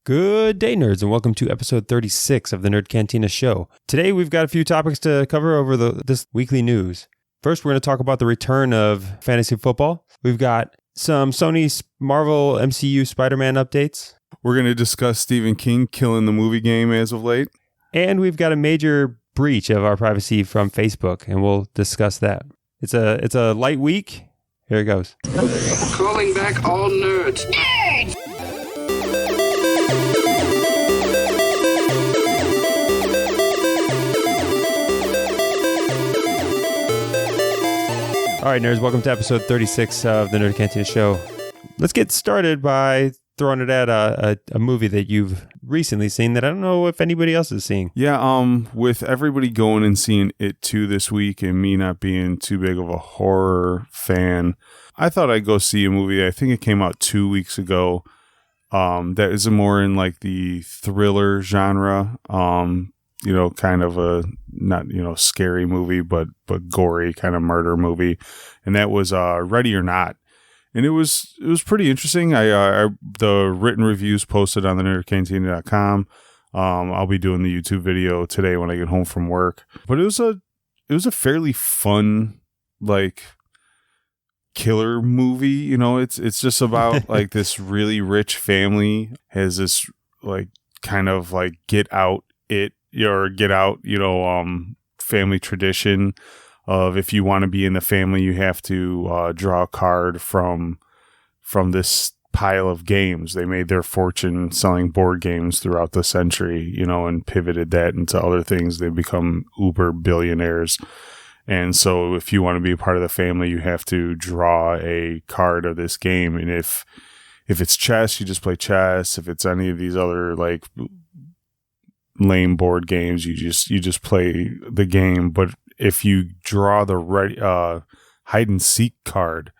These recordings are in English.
Good day, nerds, and welcome to episode 36 of the Nerd Cantina show. Today, we've got a few topics to cover over this weekly news. First, we're going to talk about the return of fantasy football. We've got some Sony Marvel MCU Spider-Man updates. We're going to discuss Stephen King killing the movie game as of late. And we've got a major breach of our privacy from Facebook, and we'll discuss that. It's a light week. Here it goes. Calling back all nerds. All right, nerds, welcome to episode 36 of the Nerd Cantina show. Let's get started by throwing it at a movie that you've recently seen that I don't know if anybody else is seeing. Yeah, with everybody going and seeing It 2 this week and me not being too big of a horror fan, I thought I'd go see a movie. I think it came out 2 weeks ago. That is more in like the thriller genre. Kind of a not scary movie, but gory kind of murder movie, and that was Ready or Not, and it was pretty interesting. The written reviews posted on the nerdcantina.com. I'll be doing the YouTube video today when I get home from work, but it was a fairly fun like killer movie. It's just about like this really rich family has this like kind of like get out family tradition of if you want to be in the family, you have to draw a card from this pile of games. They made their fortune selling board games throughout the century, and pivoted that into other things. They become uber billionaires. And so if you want to be a part of the family, you have to draw a card of this game. And if it's chess, you just play chess. If it's any of these other like lame board games, you just play the game. But if you draw the hide and seek card,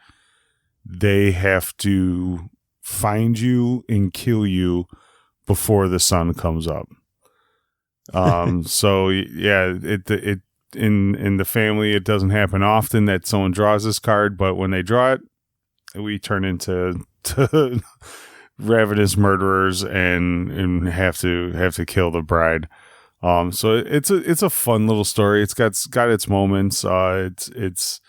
they have to find you and kill you before the sun comes up. So yeah, it in the family, it doesn't happen often that someone draws this card, but when they draw it, we turn into ravenous murderers and have to kill the bride. So it's a fun little story. It's got its moments. It's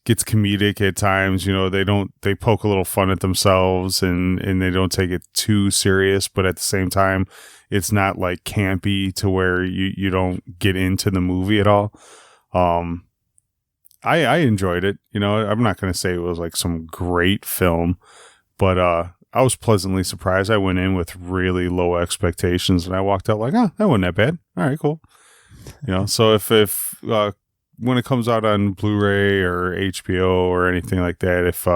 gets comedic at times. They poke a little fun at themselves and they don't take it too serious, but at the same time, it's not like campy to where you don't get into the movie at all. I enjoyed it. I'm not going to say it was like some great film, but I was pleasantly surprised. I went in with really low expectations, and I walked out like, that wasn't that bad. All right, cool. So if when it comes out on Blu-ray or HBO or anything like that, if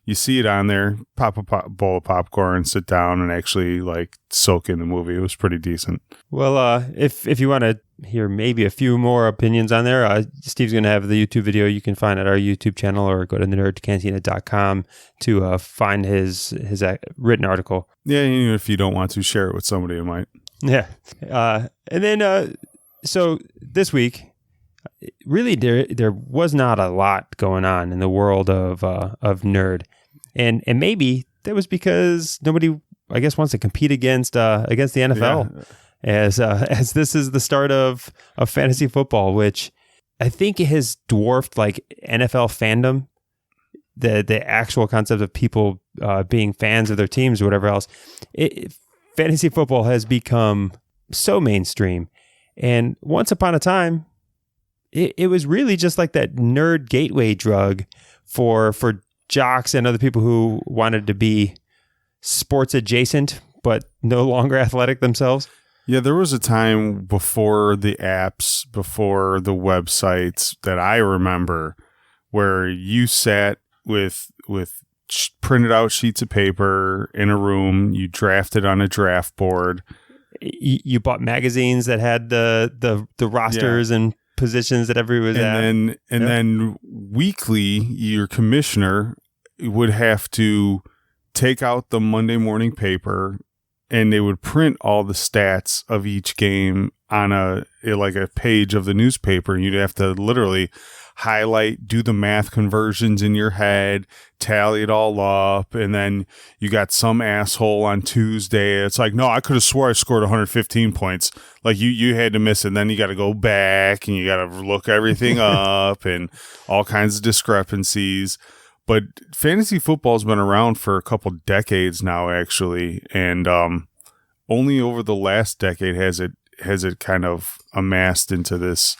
you see it on there, pop a bowl of popcorn, sit down, and actually like soak in the movie. It was pretty decent. Well, if you want to hear maybe a few more opinions on there, Steve's going to have the YouTube video you can find at our YouTube channel, or go to nerdcantina.com to find his written article. Yeah, even if you don't want to share it with somebody, you might. Yeah. And then, so this week, really there was not a lot going on in the world of nerd. And maybe that was because nobody, I guess, wants to compete against the NFL. Yeah. As this is the start of fantasy football, which I think has dwarfed like NFL fandom, the actual concept of people being fans of their teams or whatever else. Fantasy football has become so mainstream, and once upon a time, it was really just like that nerd gateway drug for jocks and other people who wanted to be sports adjacent but no longer athletic themselves. Yeah, there was a time before the apps, before the websites that I remember where you sat with printed out sheets of paper in a room, you drafted on a draft board. You bought magazines that had the rosters and positions that everybody was at. And then weekly, your commissioner would have to take out the Monday morning paper, and they would print all the stats of each game on a page of the newspaper, and you'd have to literally do the math conversions in your head, tally it all up, and then you got some asshole on Tuesday. It's like, no, I could have swore I scored 115 points. Like you had to miss it. And then you got to go back and you got to look everything up and all kinds of discrepancies. But fantasy football's been around for a couple decades now, actually, and only over the last decade has it kind of amassed into this,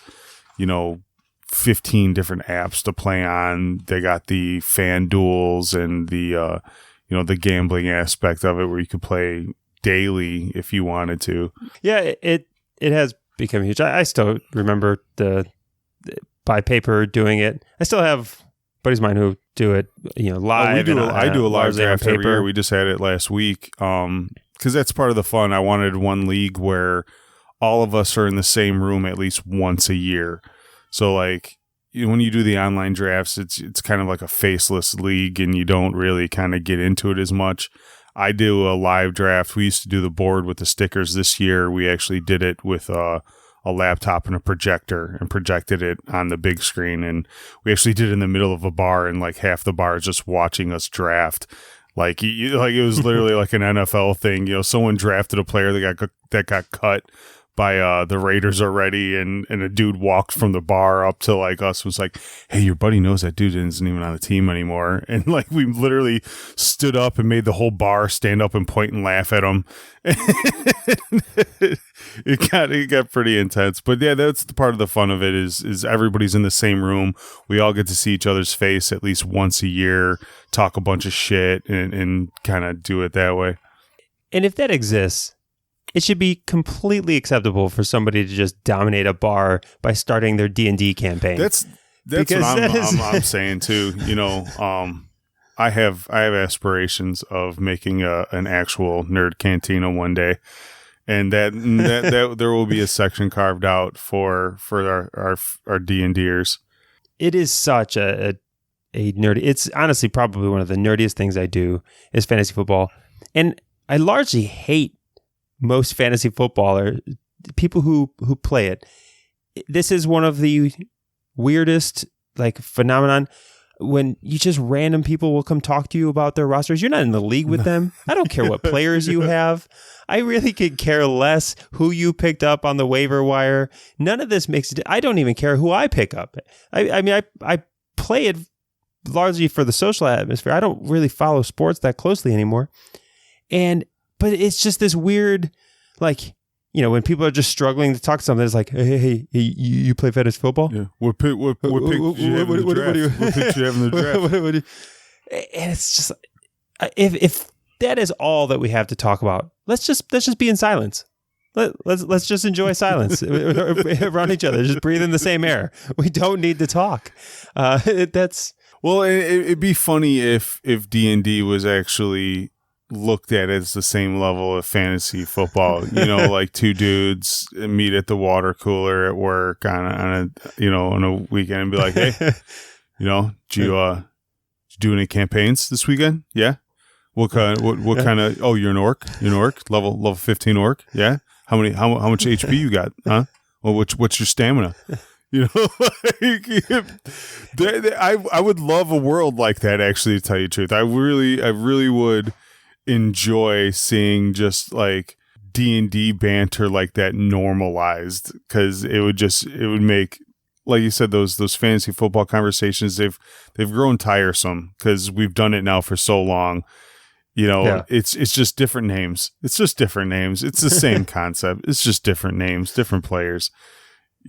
15 different apps to play on. They got the FanDuels and the the gambling aspect of it, where you could play daily if you wanted to. Yeah, it has become huge. I still remember the by paper doing it. I still have buddies of mine who do it, live. I do a live draft every paper. year. We just had it last week because that's part of the fun. I wanted one league where all of us are in the same room at least once a year. So like when you do the online drafts, it's kind of like a faceless league and you don't really kind of get into it as much. I do a live draft. We used to do the board with the stickers. This year we actually did it with a laptop and a projector and projected it on the big screen. And we actually did it in the middle of a bar, and like half the bar is just watching us draft. Like it was literally like an NFL thing. Someone drafted a player that got cut by the Raiders already, and a dude walked from the bar up to like us, was like, hey, your buddy knows that dude isn't even on the team anymore. And like we literally stood up and made the whole bar stand up and point and laugh at him. It got pretty intense. But yeah, that's the part of the fun of it is everybody's in the same room. We all get to see each other's face at least once a year, talk a bunch of shit and kind of do it that way. And if that exists, it should be completely acceptable for somebody to just dominate a bar by starting their D&D campaign. That's what I'm saying too. I have aspirations of making an actual nerd cantina one day, and that there will be a section carved out for our D&Ders. It is such a nerdy. It's honestly probably one of the nerdiest things I do is fantasy football, and I largely hate most fantasy football or people who play it. This is one of the weirdest phenomenon when you just random people will come talk to you about their rosters. You're not in the league with them. I don't care what players you have. I really could care less who you picked up on the waiver wire. None of this makes it. I don't even care who I pick up. I play it largely for the social atmosphere. I don't really follow sports that closely anymore. But it's just this weird, when people are just struggling to talk something, it's like, hey, you play fantasy football? Yeah. What pick did you have in the draft? What pick did you have in the draft? And it's just, if that is all that we have to talk about, let's just be in silence. Let's just enjoy silence around each other. Just breathe in the same air. We don't need to talk. Well, it'd be funny if D&D was actually looked at as the same level of fantasy football. Like two dudes meet at the water cooler at work on a weekend and be like, hey, did you do any campaigns this weekend? Yeah. What kind of? Oh, you're an orc. You're an orc. Level 15 orc. Yeah. How much HP you got? Huh? Well, what's your stamina? I would love a world like that. Actually, to tell you the truth, I really would enjoy seeing just like D&D banter like that normalized, because it would make, like you said, those fantasy football conversations, they've grown tiresome because we've done it now for so long. It's just different names. It's just different names. It's the same concept. It's just different names, different players.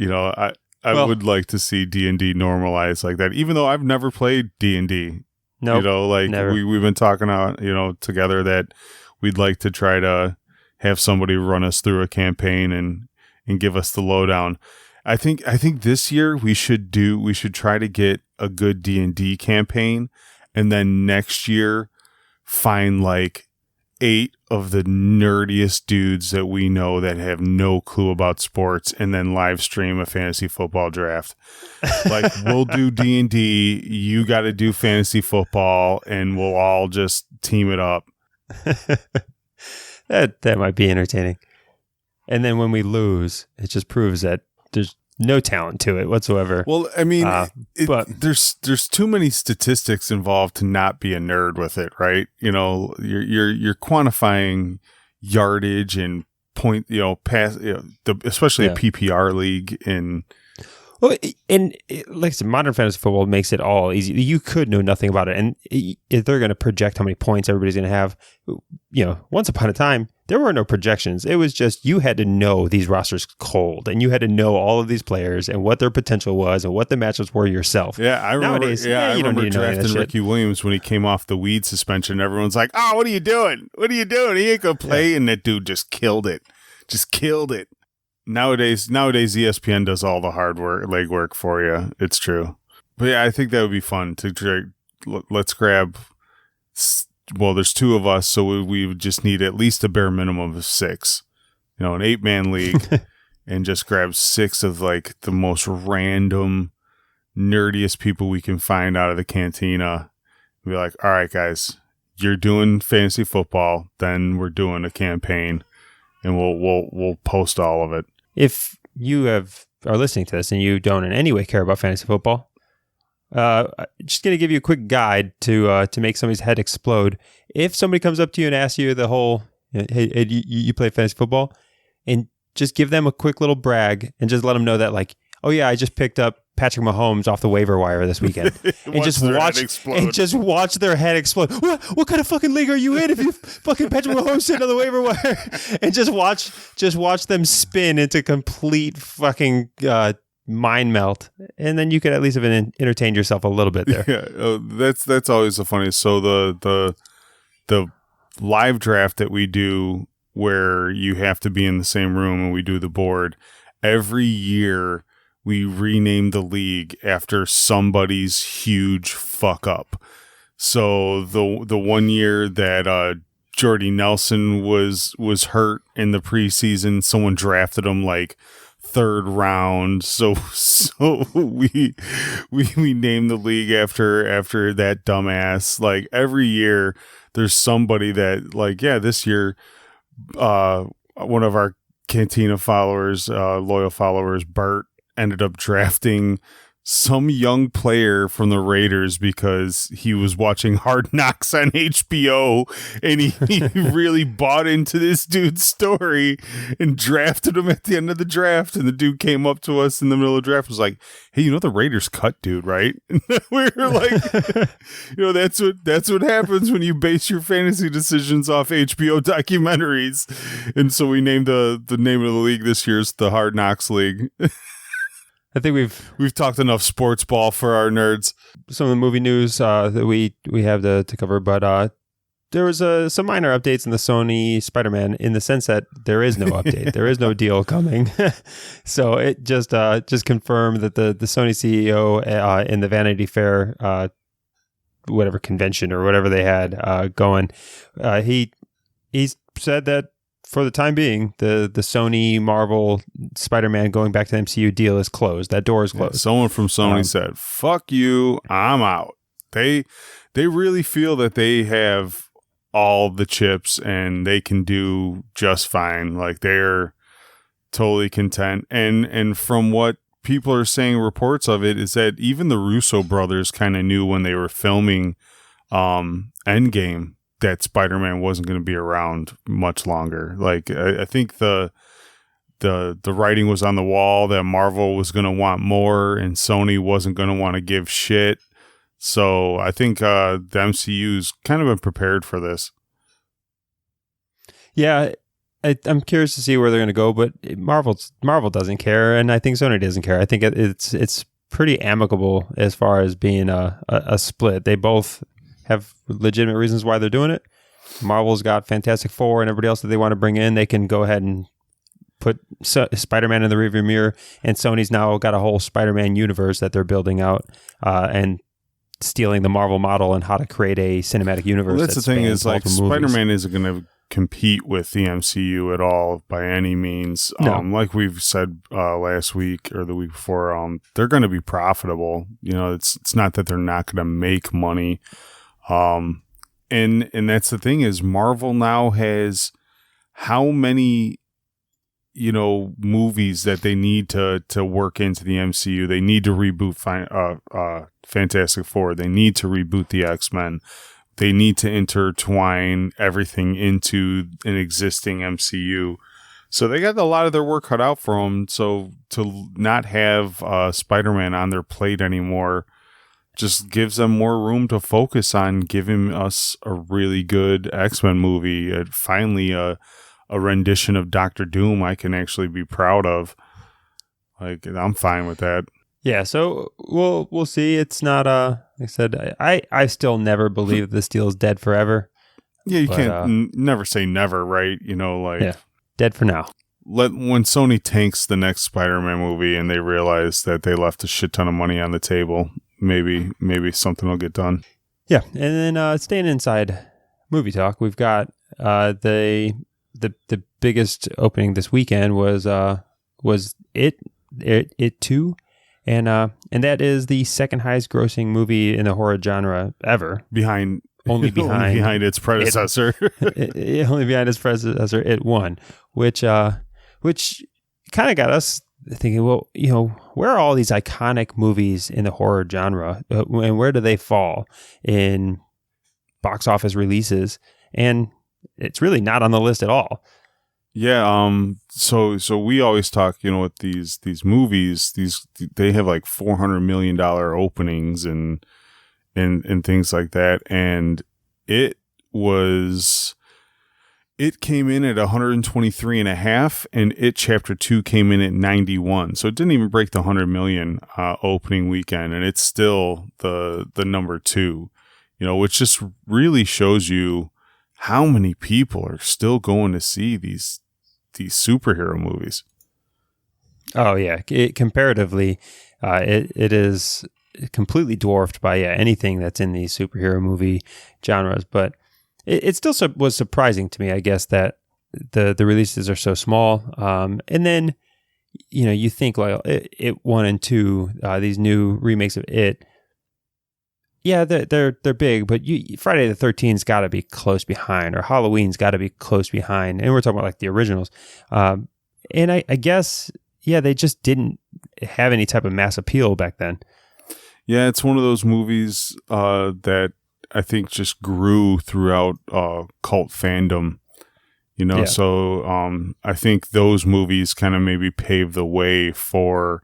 I would like to see D&D normalized like that, even though I've never played D&D. No, never. We've been talking out, together that we'd like to try to have somebody run us through a campaign and give us the lowdown. I think this year we should try to get a good D&D campaign, and then next year find like 8 of the nerdiest dudes that we know that have no clue about sports, and then live stream a fantasy football draft. Like, we'll do D&D, you got to do fantasy football, and we'll all just team it up. That might be entertaining. And then when we lose, it just proves that there's no talent to it whatsoever. Well, I mean, but there's too many statistics involved to not be a nerd with it, right? You know, you're quantifying yardage and point, you know, pass, you know, especially a PPR league in. Well, like I said, modern fantasy football makes it all easy. You could know nothing about it, and if they're going to project how many points everybody's going to have, you know, once upon a time there were no projections. It was just you had to know these rosters cold, and you had to know all of these players and what their potential was and what the matchups were yourself. Yeah, I remember. Nowadays, I you don't remember need to know any of that drafting shit. Ricky Williams when he came off the weed suspension. Everyone's like, "Oh, what are you doing? What are you doing? He ain't gonna play." And that dude just killed it. Nowadays, ESPN does all the hard work, legwork for you. It's true. But yeah, I think that would be fun to let's grab. Well, there's 2 of us, so we would just need at least a bare minimum of 6. You know, an 8-man league, and just grab 6 of like the most random, nerdiest people we can find out of the cantina. Be like, all right, guys, you're doing fantasy football, then we're doing a campaign, and we'll post all of it. If you are listening to this and you don't in any way care about fantasy football, just going to give you a quick guide to make somebody's head explode. If somebody comes up to you and asks you the whole, hey, you play fantasy football, and just give them a quick little brag and just let them know that, like, oh yeah, I just picked up Patrick Mahomes off the waiver wire this weekend, and just watch their head explode. What kind of fucking league are you in if you fucking Patrick Mahomes sitting on the waiver wire? And just watch them spin into complete fucking mind melt, and then you could at least have entertained yourself a little bit there. Yeah, that's always the funniest. So the live draft that we do, where you have to be in the same room and we do the board every year. We rename the league after somebody's huge fuck up. So the one year that Jordy Nelson was hurt in the preseason, someone drafted him like 3rd round. So we named the league after that dumbass. Like every year there's somebody that, like, yeah, this year one of our Cantina followers, loyal followers, Bert, ended up drafting some young player from the Raiders because he was watching Hard Knocks on HBO, and he really bought into this dude's story and drafted him at the end of the draft. And the dude came up to us in the middle of the draft and was like, "Hey, you know the Raiders cut dude, right?" And we were like, "You know, that's what happens when you base your fantasy decisions off HBO documentaries." And so we named the name of the league this year is the Hard Knocks League. I think we've talked enough sports ball for our nerds. Some of the movie news that we have to cover, but there was some minor updates in the Sony Spider-Man, in the sense that there is no update. There is no deal coming. So it just confirmed that the Sony CEO in the Vanity Fair whatever convention or whatever they had going, he said that for the time being, the Sony Marvel Spider-Man going back to the MCU deal is closed. That door is closed. Yeah, someone from Sony said, "Fuck you, I'm out." They really feel that they have all the chips and they can do just fine. Like, they're totally content. And from what people are saying, reports of it, is that even the Russo brothers kind of knew when they were filming Endgame that Spider-Man wasn't going to be around much longer. Like, I think the writing was on the wall that Marvel was going to want more and Sony wasn't going to want to give shit. So I think the MCU's kind of been prepared for this. Yeah, I'm curious to see where they're going to go, but Marvel doesn't care, and I think Sony doesn't care. I think it's pretty amicable as far as being a split. They both have legitimate reasons why they're doing it. Marvel's got Fantastic Four and everybody else that they want to bring in. They can go ahead and put Spider-Man in the rearview mirror, and Sony's now got a whole Spider-Man universe that they're building out and stealing the Marvel model and how to create a cinematic universe. Well, that's the thing, is like Spider-Man isn't going to compete with the MCU at all by any means. No. Like we've said last week or the week before, they're going to be profitable. You know, it's not that they're not going to make money. And that's the thing, is Marvel now has how many movies that they need to work into the MCU. They need to reboot Fantastic Four. They need to reboot the X-Men. They need to intertwine everything into an existing MCU. So they got a lot of their work cut out for them. So to not have Spider-Man on their plate anymore just gives them more room to focus on giving us a really good X-Men movie. Finally, a rendition of Doctor Doom I can actually be proud of. Like, I'm fine with that. Yeah, so we'll see. It's not like I said, I still never believe this deal is dead forever. Yeah, you can't never say never, right? Dead for now. When Sony tanks the next Spider-Man movie and they realize that they left a shit ton of money on the table, maybe something will get done. Yeah, and then staying inside movie talk, we've got the biggest opening this weekend was It 2, and that is the second highest grossing movie in the horror genre ever. Only behind its predecessor. Only behind its predecessor, It 1, which kind of got us thinking, well, where are all these iconic movies in the horror genre, and where do they fall in box office releases? And it's really not on the list at all. Yeah. So we always talk, with these movies, they have like $400 million openings and things like that. And it came in at 123.5, and It Chapter 2 came in at 91. So it didn't even break the 100 million opening weekend, and it's still the number 2, which just really shows you how many people are still going to see these superhero movies. Oh yeah, comparatively, it is completely dwarfed by anything that's in these superhero movie genres. But it still was surprising to me, I guess, that the releases are so small. And then you think like It 1 and 2, these new remakes of It. Yeah, they're big, but Friday the 13th's got to be close behind, or Halloween's got to be close behind, and we're talking about like the originals. And I guess, they just didn't have any type of mass appeal back then. Yeah, it's one of those movies that I think just grew throughout cult fandom. Yeah. So I think those movies kind of maybe paved the way for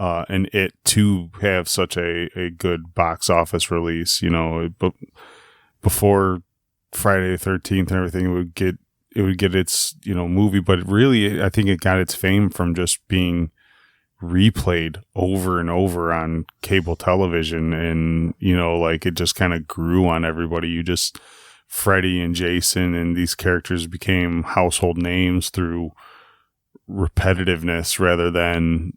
and It to have such a good box office release, but before Friday the 13th and everything, it would get its, movie, but really, I think it got its fame from just being replayed over and over on cable television, and, like it just kind of grew on everybody. Freddy and Jason and these characters became household names through repetitiveness rather than,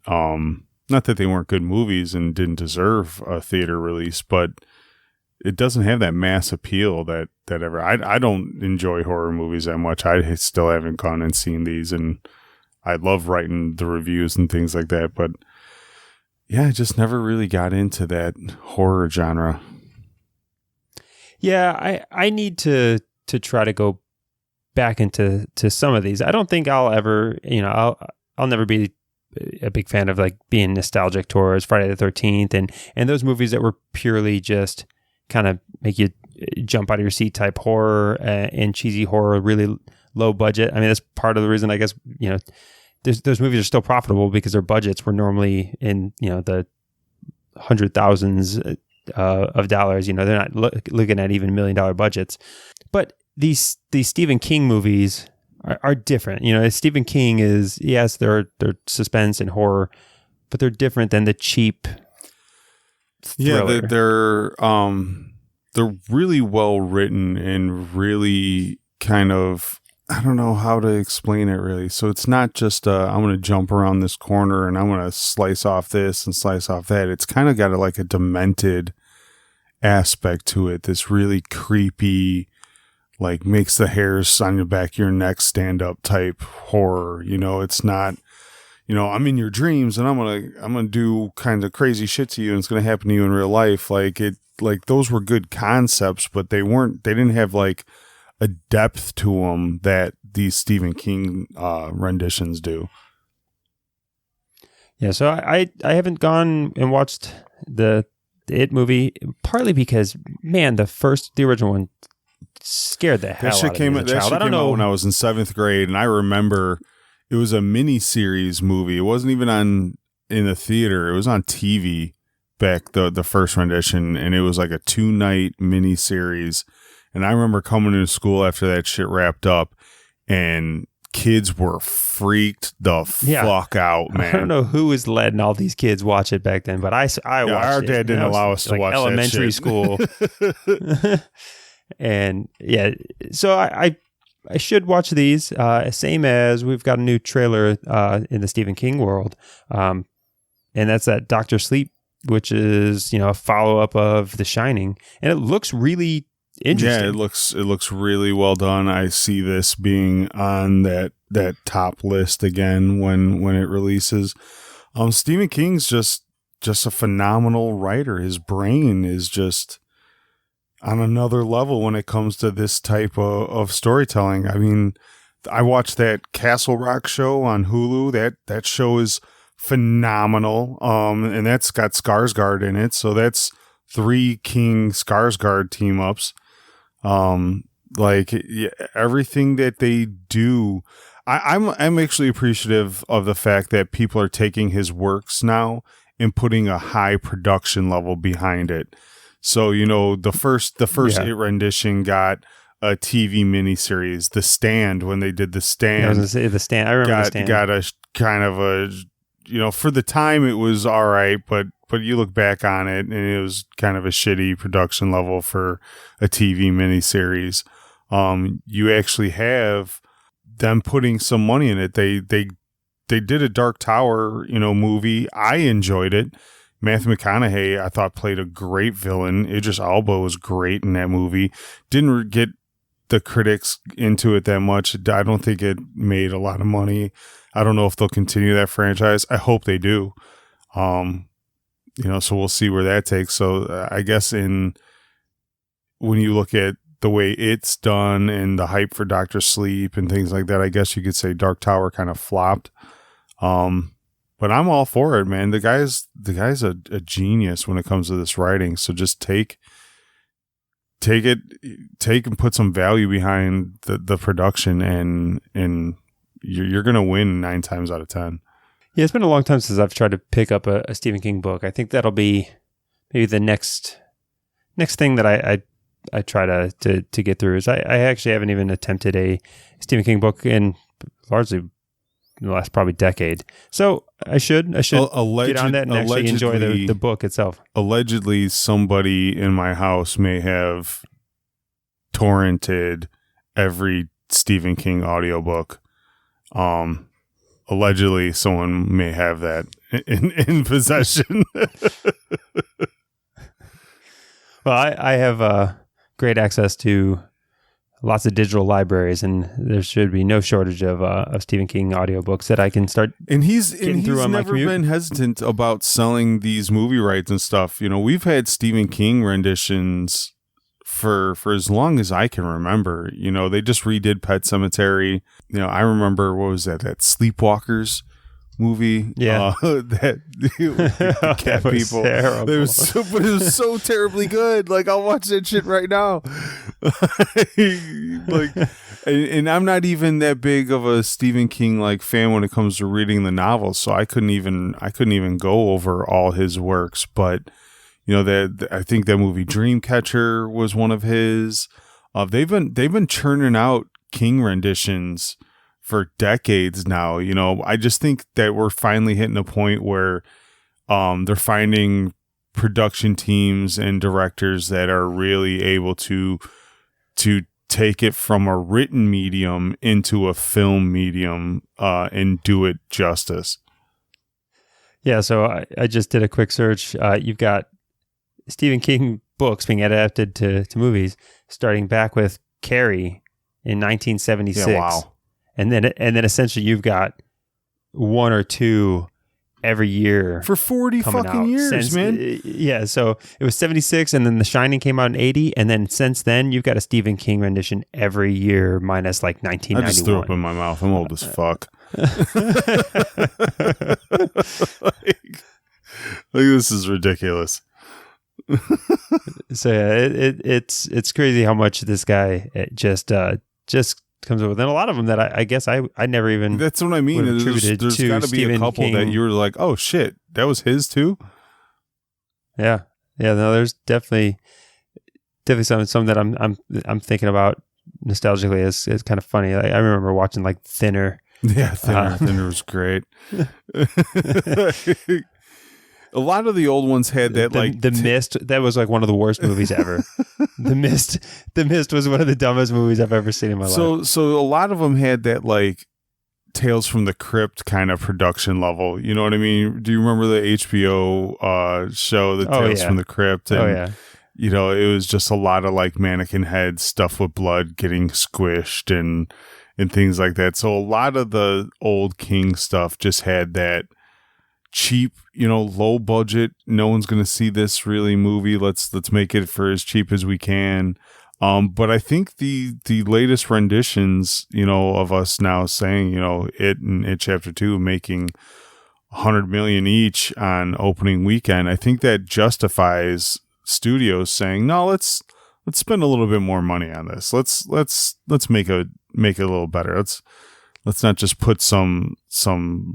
not that they weren't good movies and didn't deserve a theater release, but it doesn't have that mass appeal that ever. I don't enjoy horror movies that much. I still haven't gone and seen these, and I love writing the reviews and things like that. But yeah, I just never really got into that horror genre. Yeah, I need to try to go back into some of these. I don't think I'll ever, I'll never be a big fan of like being nostalgic towards Friday the 13th and those movies that were purely just kind of make you jump out of your seat type horror and cheesy horror, really low budget. I mean, that's part of the reason, I guess, those movies are still profitable, because their budgets were normally in, the hundred thousands of dollars. They're not looking at even $1 million budgets. But these Stephen King movies are different. Stephen King is, yes, they're suspense and horror, but they're different than the cheap thriller. Yeah, they're really well written and really kind of, I don't know how to explain it really. So it's not just I'm going to jump around this corner and I'm going to slice off this and slice off that. It's kind of got like a demented aspect to it. This really creepy, like makes the hairs on the back of your neck stand up type horror. It's not, I'm in your dreams and I'm gonna do kind of crazy shit to you, and it's gonna happen to you in real life. Like those were good concepts, but they didn't have like a depth to them that these Stephen King renditions do. Yeah, so I haven't gone and watched the It movie, partly because, man, the original one scared the hell out of me as a child. I don't know when I was in 7th grade, and I remember it was a mini-series movie. It wasn't even in the theater. It was on TV back, the first rendition, and it was like a 2-night mini-series. And I remember coming into school after that shit wrapped up, and kids were freaked the fuck out, man. I don't know who was letting all these kids watch it back then, but I watched our it. dad didn't allow us to watch elementary that shit. school. And yeah, so I should watch these. Same as we've got a new trailer in the Stephen King world, and that's that Dr. Sleep, which is a follow up of The Shining, and it looks really interesting. Yeah, it looks really well done. I see this being on that top list again when it releases. Stephen King's just a phenomenal writer. His brain is just on another level when it comes to this type of storytelling. I mean, I watched that Castle Rock show on Hulu. That show is phenomenal. And that's got Skarsgård in it. So that's 3 King Skarsgård team ups. Everything that they do, I'm actually appreciative of the fact that people are taking his works now and putting a high production level behind it. So, the first It rendition got a TV miniseries, The Stand. When they did The Stand, I was going to say The Stand. I remember The Stand. Got a kind of a, for the time it was all right, but you look back on it and it was kind of a shitty production level for a TV miniseries. You actually have them putting some money in it. They did a Dark Tower, movie. I enjoyed it. Matthew McConaughey, I thought, played a great villain. Idris Elba was great in that movie. Didn't get the critics into it that much. I don't think it made a lot of money. I don't know if they'll continue that franchise. I hope they do. So we'll see where that takes. So I guess when you look at the way it's done and the hype for Dr. Sleep and things like that, I guess you could say Dark Tower kind of flopped. But I'm all for it, man. The guy's a genius when it comes to this writing. So just take and put some value behind the production, and you're gonna win 9 times out of 10. Yeah, it's been a long time since I've tried to pick up a Stephen King book. I think that'll be maybe the next thing that I try to get through. Is I actually haven't even attempted a Stephen King book in largely the last probably decade. So I should get on that and actually enjoy the book itself. Allegedly, somebody in my house may have torrented every Stephen King audiobook. Allegedly, someone may have that in possession. Well, I have great access to lots of digital libraries, and there should be no shortage of Stephen King audiobooks that I can start. And he's through on my never commute. been hesitant about selling these movie rights and stuff. We've had Stephen King renditions for as long as I can remember. They just redid Pet Sematary. I remember, what was that Sleepwalkers movie? Yeah. The cat was people. terrible. But it was so terribly good. Like, I'll watch that shit right now. And I'm not even that big of a Stephen King fan when it comes to reading the novels, so I couldn't even go over all his works. But I think that movie Dreamcatcher was one of his. They've been churning out King renditions for decades now. I just think that we're finally hitting a point where they're finding production teams and directors that are really able to take it from a written medium into a film medium and do it justice. Yeah, so I just did a quick search. You've got Stephen King books being adapted to movies, starting back with Carrie in 1976. Yeah, wow. And then essentially you've got 1 or 2 every year for 40 coming fucking out years, man. Yeah, so it was 76, and then The Shining came out in 80, and then since then you've got a Stephen King rendition every year minus like 1991. I just threw up in my mouth. I'm old as fuck. Like this is ridiculous. So yeah, it's crazy how much this guy just comes up with, and a lot of them that I guess I never even. That's what I mean. There's to got to be Stephen a couple King. that you were like, oh shit, that was his too. Yeah. No, there's definitely some that I'm thinking about nostalgically as kind of funny. I remember watching like Thinner. Yeah, Thinner was great. A lot of the old ones had that The Mist. That was like one of the worst movies ever. The Mist was one of the dumbest movies I've ever seen in my life. So a lot of them had that like Tales from the Crypt kind of production level. You know what I mean? Do you remember the HBO show, the Tales from the Crypt? And, you know, it was just a lot of like mannequin heads, stuff with blood getting squished and things like that. So a lot of the old King stuff just had that cheap, you know, low budget, no one's going to see this really movie. Let's make it for as cheap as we can. But I think the latest renditions, you know, of us now saying, you know, It and It Chapter 2 making $100 million each on opening weekend, I think that justifies studios saying, no, let's spend a little bit more money on this. Let's make it a little better. Let's not just put some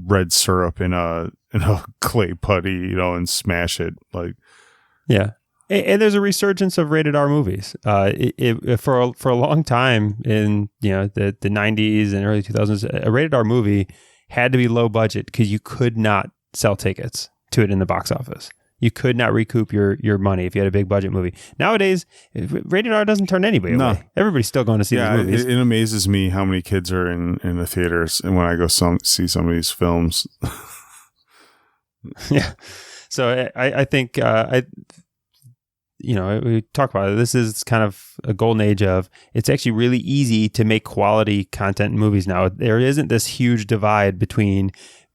red syrup in a clay putty, you know, and smash it. Like, yeah. And there's a resurgence of rated R movies. For a long time in, you know, the 90s and early 2000s, a rated R movie had to be low budget because you could not sell tickets to it in the box office. You could not recoup your money if you had a big budget movie. Nowadays, rated R doesn't turn anybody away. Everybody's still going to see these movies. It amazes me how many kids are in the theaters, and when I go see some of these films. Yeah. So I think you know, we talk about it. This is kind of a golden age of, it's actually really easy to make quality content in movies now. There isn't this huge divide between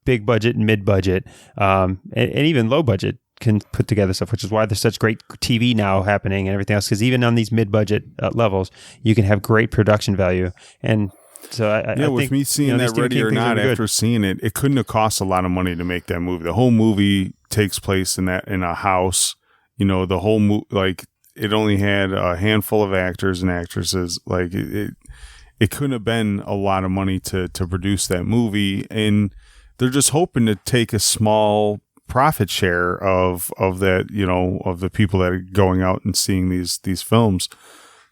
big budget and mid budget, and even low budget can put together stuff, which is why there's such great TV now happening and everything else. Because even on these mid budget levels, you can have great production value. And so I with think, me seeing, you know, that Ready or Not after seeing it, it couldn't have cost a lot of money to make that movie. The whole movie takes place in a house. You know, the whole like it only had a handful of actors and actresses. Like it couldn't have been a lot of money to produce that movie, and they're just hoping to take a small profit share of that, you know, of the people that are going out and seeing these films.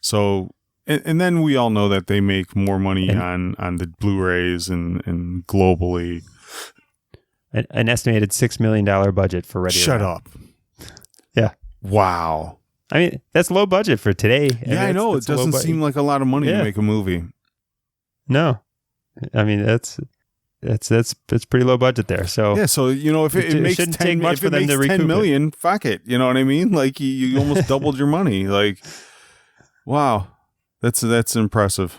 So, and then we all know that they make more money on the Blu-rays and globally. An estimated $6 million budget for Ready. Shut up. Yeah. Wow. I mean, that's low budget for today. Yeah, I know. It doesn't seem like a lot of money to make a movie. No. I mean, that's pretty low budget there. So yeah, so you know, if it makes 10 million, fuck it. You know what I mean? Like you almost doubled your money. Like, wow, that's impressive.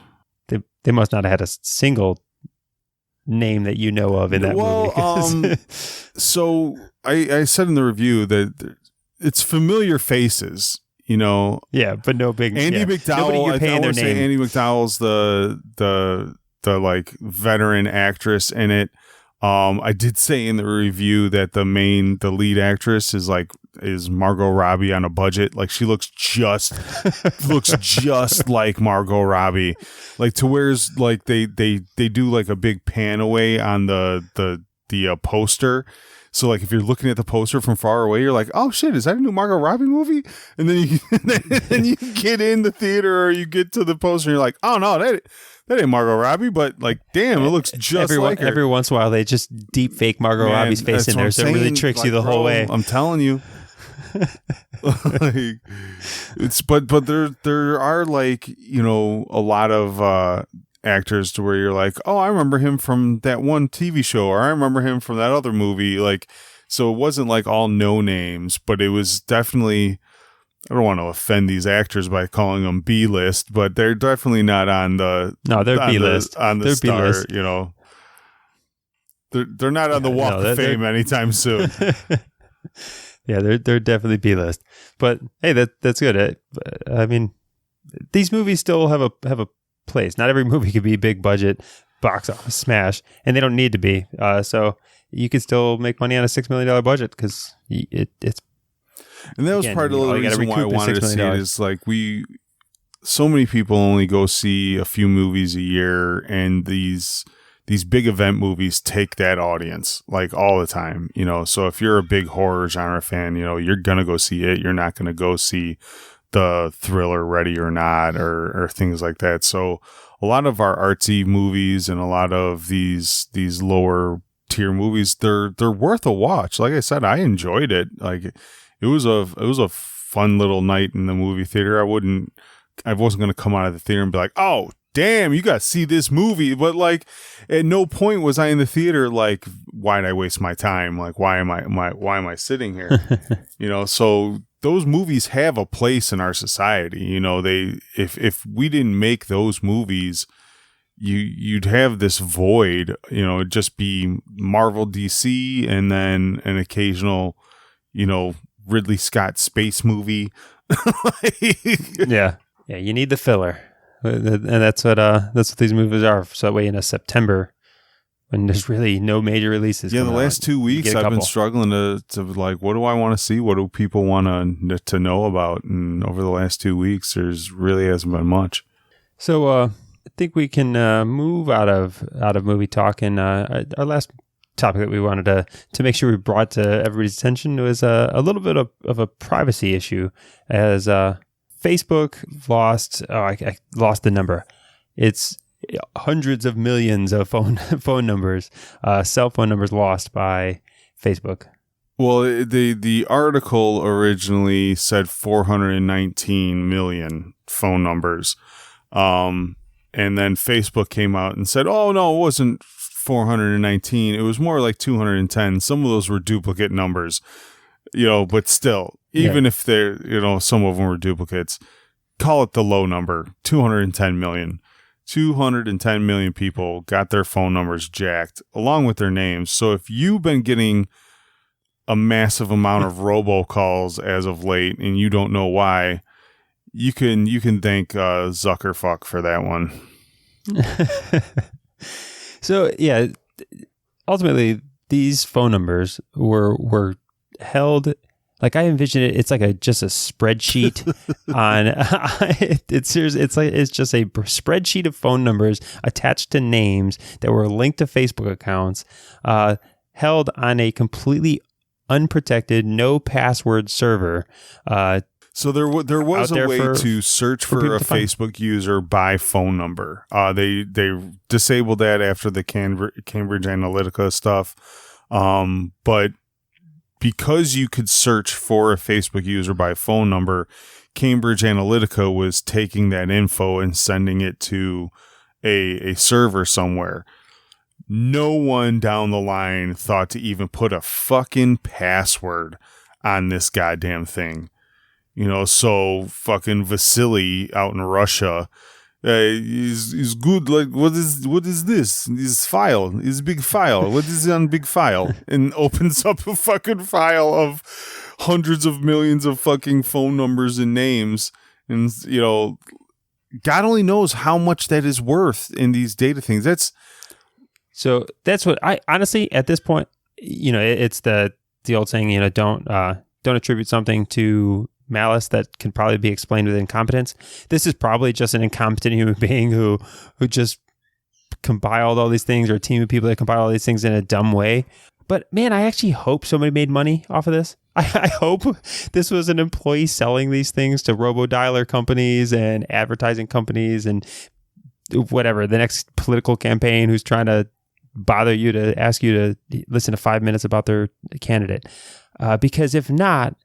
They must not have had a single name that you know of in that movie. So I said in the review that it's familiar faces. You know, yeah, but no big Andy McDowell. Nobody you're paying their name. Andy McDowell's the like veteran actress in it. I did say in the review that the lead actress is Margot Robbie on a budget. Like she looks just like Margot Robbie, like to where's like they do like a big pan away on the poster. So like if you're looking at the poster from far away, you're like, oh shit, is that a new Margot Robbie movie? And then you get in the theater or you get to the poster and you're like, oh no, that ain't Margot Robbie, but like, damn, it looks just like her. Every once in a while, they just deep fake Margot Robbie's face in there, so it really tricks you the whole way. I'm telling you. Like, but there are like, you know, a lot of actors to where you're like, oh, I remember him from that one TV show, or I remember him from that other movie. Like, so it wasn't like all no names, but it was definitely. I don't want to offend these actors by calling them B-list, but they're definitely not on the. No, they're B-list. On the they're star, B-list. You know. They're not on the Walk of Fame anytime soon. Yeah, they're definitely B-list. But hey, that's good. I mean, these movies still have a place. Not every movie could be big budget box office smash, and they don't need to be. So you could still make money on a $6 million budget because it's. And that was part of the reason why I wanted to see it. Is like so many people only go see a few movies a year, and these big event movies take that audience like all the time, you know. So if you're a big horror genre fan, you know, you're gonna go see it. You're not gonna go see the thriller Ready or Not or things like that. So a lot of our artsy movies and a lot of these lower tier movies, they're worth a watch. Like I said, I enjoyed it. Like it was a fun little night in the movie theater. I wasn't gonna come out of the theater and be like, oh damn, you got to see this movie. But like, at no point was I in the theater like, why did I waste my time? Like, why am I sitting here? You know, so those movies have a place in our society. You know, if we didn't make those movies, you'd have this void. You know, it'd just be Marvel, DC, and then an occasional, you know, Ridley Scott space movie. Yeah, you need the filler. And that's what these movies are. So that way in September, when there's really no major releases. Yeah, the last 2 weeks I've been struggling to like, what do I want to see? What do people want to know about? And over the last 2 weeks, there's really hasn't been much. So I think we can move out of movie talk. And our last topic that we wanted to make sure we brought to everybody's attention was a little bit of a privacy issue as Facebook lost. I lost the number. It's hundreds of millions of phone numbers, cell phone numbers lost by Facebook. Well, the article originally said 419 million phone numbers, and then Facebook came out and said, "Oh no, it wasn't 419. It was more like 210. Some of those were duplicate numbers, you know, but still." Even if they're, you know, some of them were duplicates, call it the low number, 210 million. 210 million people got their phone numbers jacked along with their names. So if you've been getting a massive amount of robocalls as of late and you don't know why, you can thank Zuckerfuck for that one. So yeah, ultimately these phone numbers were held. Like I envision it, it's like just a spreadsheet on. It's just a spreadsheet of phone numbers attached to names that were linked to Facebook accounts, held on a completely unprotected, no password server. So there was a way to search for a Facebook user by phone number. They disabled that after the Cambridge Analytica stuff, but because you could search for a Facebook user by phone number, Cambridge Analytica was taking that info and sending it to a server somewhere. No one down the line thought to even put a fucking password on this goddamn thing. You know, so fucking Vasily out in Russia is good. Like, what is this? This file is big file. What is on big file? And opens up a fucking file of hundreds of millions of fucking phone numbers and names. And, you know, God only knows how much that is worth in these data things. That's what I honestly, at this point, you know, it's the old saying, you know, don't attribute something to malice that can probably be explained with incompetence. This is probably just an incompetent human being who just compiled all these things, or a team of people that compiled all these things in a dumb way. But man, I actually hope somebody made money off of this. I hope this was an employee selling these things to robo-dialer companies and advertising companies and whatever, the next political campaign who's trying to bother you to ask you to listen to 5 minutes about their candidate. Because if not,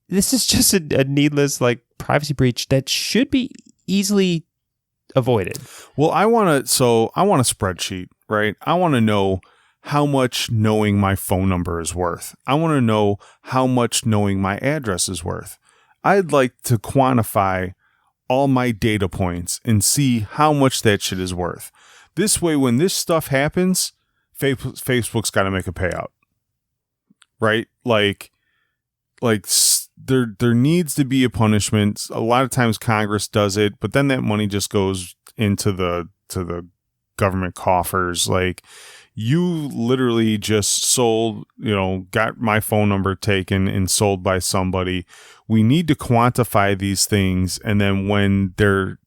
this is just a needless like privacy breach that should be easily avoided. Well, I want a spreadsheet, right? I want to know how much knowing my phone number is worth. I want to know how much knowing my address is worth. I'd like to quantify all my data points and see how much that shit is worth. This way, when this stuff happens, Facebook's got to make a payout, right? There needs to be a punishment. A lot of times Congress does it, but then that money just goes into the government coffers. Like, you literally just sold, got my phone number taken and sold by somebody. We need to quantify these things, and then when they're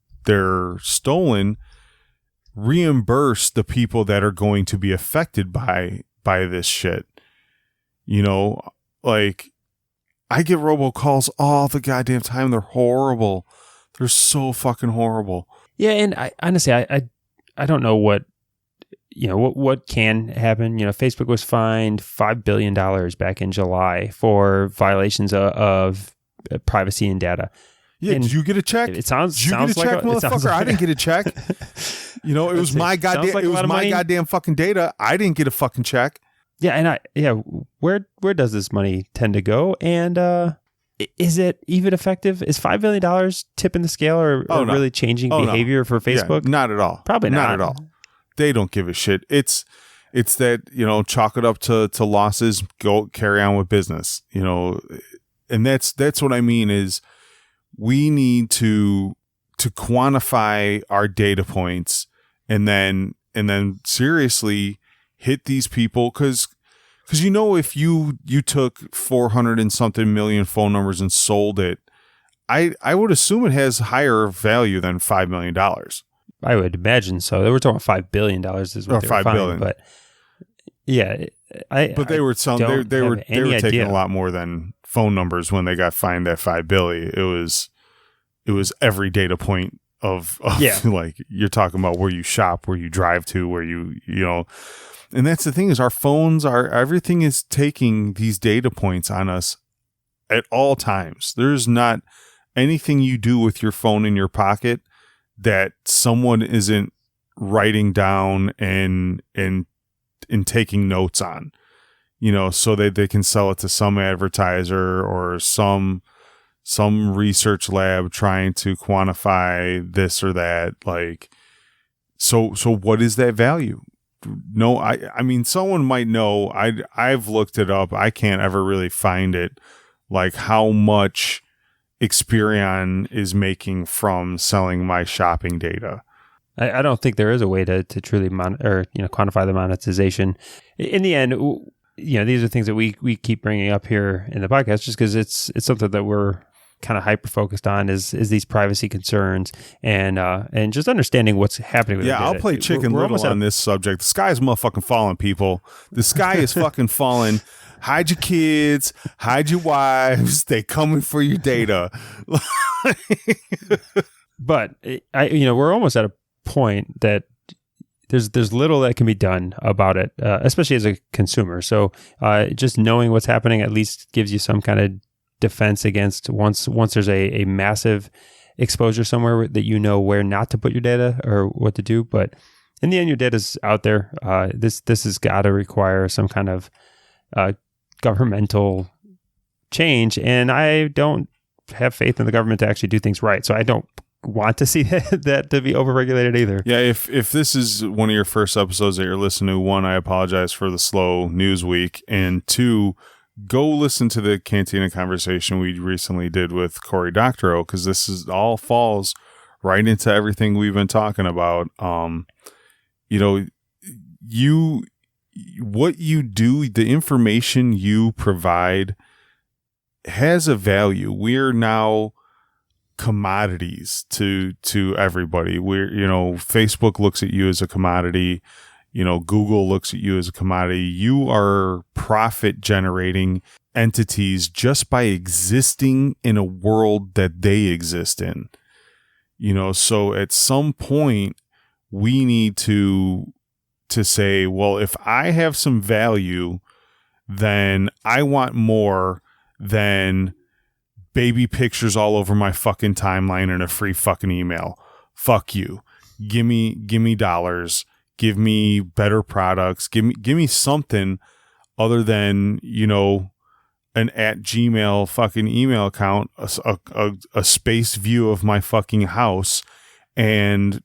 stolen, reimburse the people that are going to be affected by this shit. Like, I get robocalls all the goddamn time. They're horrible. They're so fucking horrible. Yeah, and I honestly, I don't know what can happen. Facebook was fined $5 billion back in July for violations of privacy and data. Yeah, and did you get a check? It sounds. Did you get a check, motherfucker? I didn't get a check. It was my goddamn. It was my goddamn fucking data. I didn't get a fucking check. Yeah, and where does this money tend to go? And is it even effective? Is $5 billion tipping the scale or really changing behavior for Facebook? Yeah, not at all. Probably not at all. They don't give a shit. It's that, chalk it up to losses, go carry on with business, and that's what I mean is we need to quantify our data points and then seriously hit these people. Cause if you took 400 and something million phone numbers and sold it, I would assume it has higher value than $5 million. I would imagine so. They were talking $5 billion is what they were $5 billion. But yeah, they were taking a lot more than phone numbers when they got fined that $5 billion. It was every data point of like, you're talking about where you shop, where you drive to, where and that's the thing is our phones everything is taking these data points on us at all times. There's not anything you do with your phone in your pocket that someone isn't writing down and taking notes on, so that they can sell it to some advertiser or some research lab trying to quantify this or that. Like, so what is that value? No, I mean, someone might know. I've looked it up. I can't ever really find it, like how much Experian is making from selling my shopping data. I don't think there is a way to truly quantify the monetization. In the end, these are things that we keep bringing up here in the podcast just because it's something that we're kind of hyper focused on is these privacy concerns and just understanding what's happening with the data. I'll play Chicken Little on this subject. The sky is motherfucking falling, people. The sky is fucking falling. Hide your kids, hide your wives. They coming for your data. But we're almost at a point that there's little that can be done about it, especially as a consumer. So just knowing what's happening at least gives you some kind of defense against once there's a massive exposure somewhere that where not to put your data or what to do. But in the end, your data's out there. This has got to require some kind of governmental change, and I don't have faith in the government to actually do things right. So I don't want to see that to be overregulated either. Yeah, if this is one of your first episodes that you're listening to, one, I apologize for the slow news week, and two, go listen to the Cantina conversation we recently did with Cory Doctorow, because this is all falls right into everything we've been talking about. What you do, the information you provide has a value. We're now commodities to everybody. Facebook looks at you as a commodity. Google looks at you as a commodity. You are profit generating entities just by existing in a world that they exist in. So at some point we need to say, well, if I have some value, then I want more than baby pictures all over my fucking timeline and a free fucking email. Fuck you. Give me dollars. Give me better products. Give me something other than, an @Gmail fucking email account, a space view of my fucking house, and,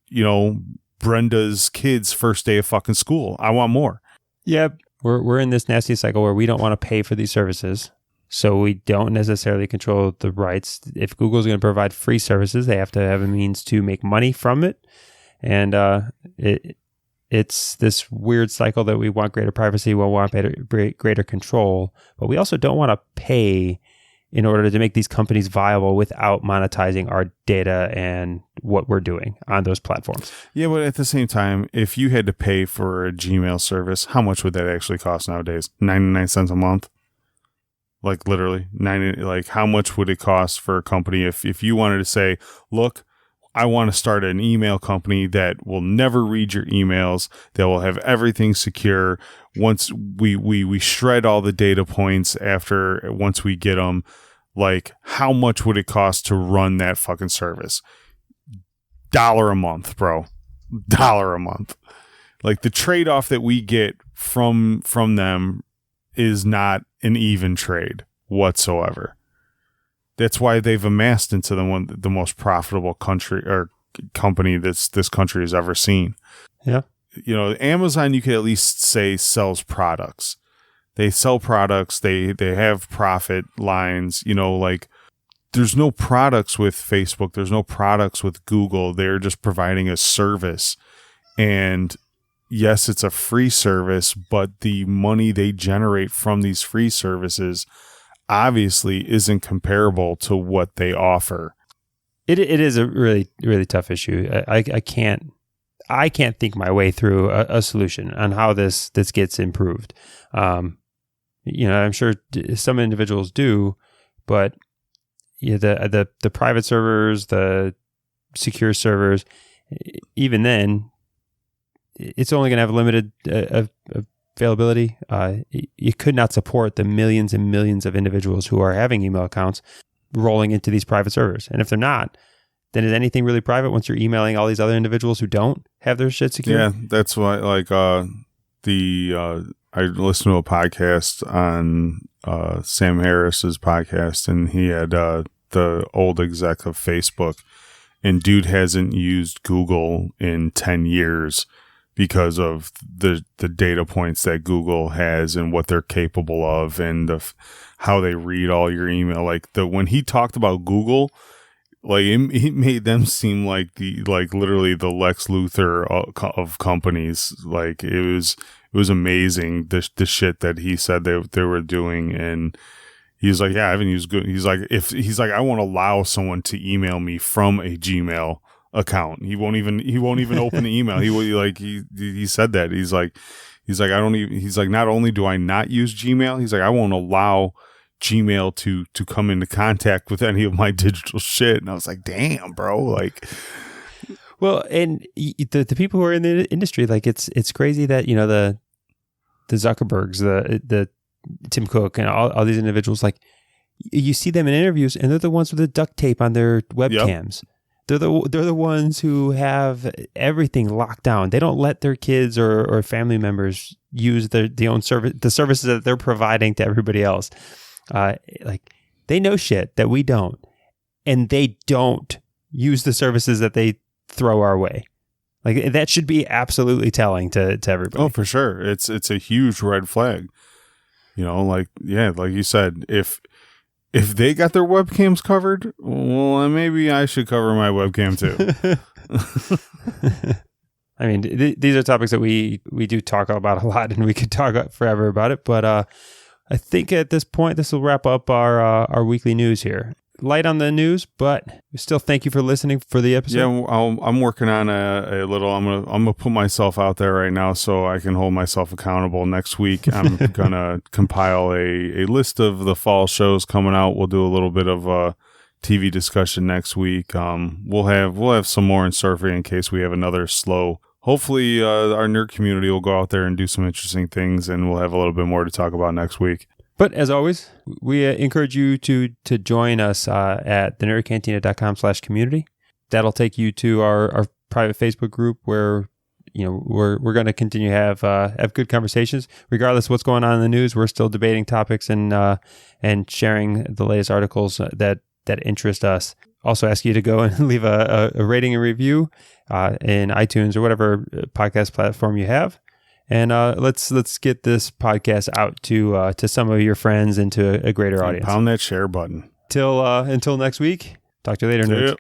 Brenda's kids' first day of fucking school. I want more. Yep. We're in this nasty cycle where we don't want to pay for these services. So we don't necessarily control the rights. If Google's going to provide free services, they have to have a means to make money from it. And it's this weird cycle that we want greater privacy, we want greater control, but we also don't want to pay in order to make these companies viable without monetizing our data and what we're doing on those platforms. Yeah, but at the same time, if you had to pay for a Gmail service, how much would that actually cost nowadays? 99 cents a month? Like literally, how much would it cost for a company if you wanted to say, look, I want to start an email company that will never read your emails, that will have everything secure. Once we shred all the data points once we get them, like how much would it cost to run that fucking service? $1 a month, bro. $1 a month. Like the trade-off that we get from them is not an even trade whatsoever. That's why they've amassed into the most profitable country or company this country has ever seen. Yeah. You know, Amazon, you could at least say sells products. They sell products. They have profit lines. You know, like there's no products with Facebook. There's no products with Google. They're just providing a service. And yes, it's a free service, but the money they generate from these free services obviously isn't comparable to what they offer. It is a really, really tough issue. I can't think my way through a solution on how this gets improved. You know, I'm sure some individuals do, but yeah, the private servers, the secure servers, even then, it's only going to have limited availability. You could not support the millions and millions of individuals who are having email accounts rolling into these private servers. And if they're not, then is anything really private once you're emailing all these other individuals who don't have their shit secure? Yeah, that's why, like, I listened to a podcast on Sam Harris's podcast, and he had the old exec of Facebook, and dude hasn't used Google in 10 years because of the data points that Google has and what they're capable of, and how they read all your email. Like when he talked about Google, like he made them seem like literally the Lex Luthor of companies. Like it was amazing the shit that he said they were doing. And he's like, yeah, I haven't used Google. He's like, I won't allow someone to email me from a Gmail account. He won't even open the email. He said that. He's like, I don't even, he's like, not only do I not use Gmail, he's like, I won't allow Gmail to come into contact with any of my digital shit. And I was like, damn, bro. Like, well, and the people who are in the industry, like it's crazy that, you know, the Zuckerbergs, the Tim Cook, and all these individuals, like you see them in interviews, and they're the ones with the duct tape on their webcams. Yep. They're the ones who have everything locked down. They don't let their kids or family members use the own service, the services that they're providing to everybody else. Like they know shit that we don't, and they don't use the services that they throw our way. Like that should be absolutely telling to everybody. Oh, for sure. It's a huge red flag. You know, like, yeah, like you said, if they got their webcams covered, well, maybe I should cover my webcam too. I mean, these are topics that we do talk about a lot, and we could talk forever about it. But I think at this point, this will wrap up our weekly news here. Light on the news, but we still thank you for listening for the episode. Yeah, I'm working on a little. I'm gonna put myself out there right now so I can hold myself accountable. Next week, I'm gonna compile a list of the fall shows coming out. We'll do a little bit of a TV discussion next week. We'll have some more in surfing in case we have another slow. Hopefully, our nerd community will go out there and do some interesting things, and we'll have a little bit more to talk about next week. But as always, we encourage you to join us at thenerdcantina.com/community. That'll take you to our private Facebook group where, you know, we're going to continue to have good conversations regardless of what's going on in the news. We're still debating topics and sharing the latest articles that interest us. Also ask you to go and leave a rating and review in iTunes or whatever podcast platform you have. And let's get this podcast out to some of your friends and to a greater audience. Pound that share button. Until next week. Talk to you later, nerds.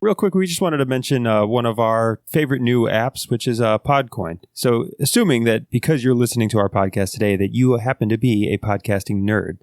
Real quick, we just wanted to mention one of our favorite new apps, which is Podcoin. So assuming that because you're listening to our podcast today, that you happen to be a podcasting nerd.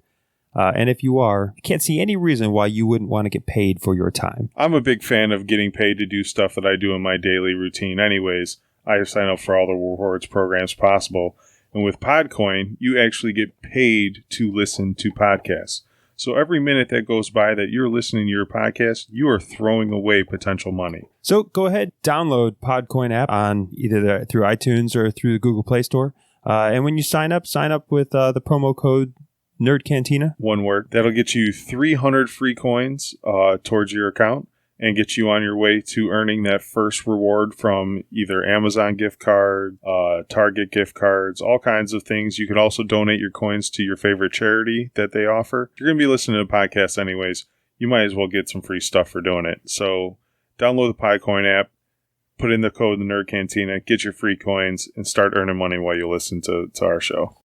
And if you are, I can't see any reason why you wouldn't want to get paid for your time. I'm a big fan of getting paid to do stuff that I do in my daily routine anyways. I sign up for all the rewards programs possible. And with Podcoin, you actually get paid to listen to podcasts. So every minute that goes by that you're listening to your podcast, you are throwing away potential money. So go ahead, download Podcoin app on either through iTunes or through the Google Play Store. And when you sign up with the promo code NerdCantina. One word. That'll get you 300 free coins towards your account and get you on your way to earning that first reward from either Amazon gift card, Target gift cards, all kinds of things. You can also donate your coins to your favorite charity that they offer. If you're going to be listening to podcasts anyways, you might as well get some free stuff for doing it. So download the Podcoin app, put in the code the Nerd Cantina, get your free coins, and start earning money while you listen to our show.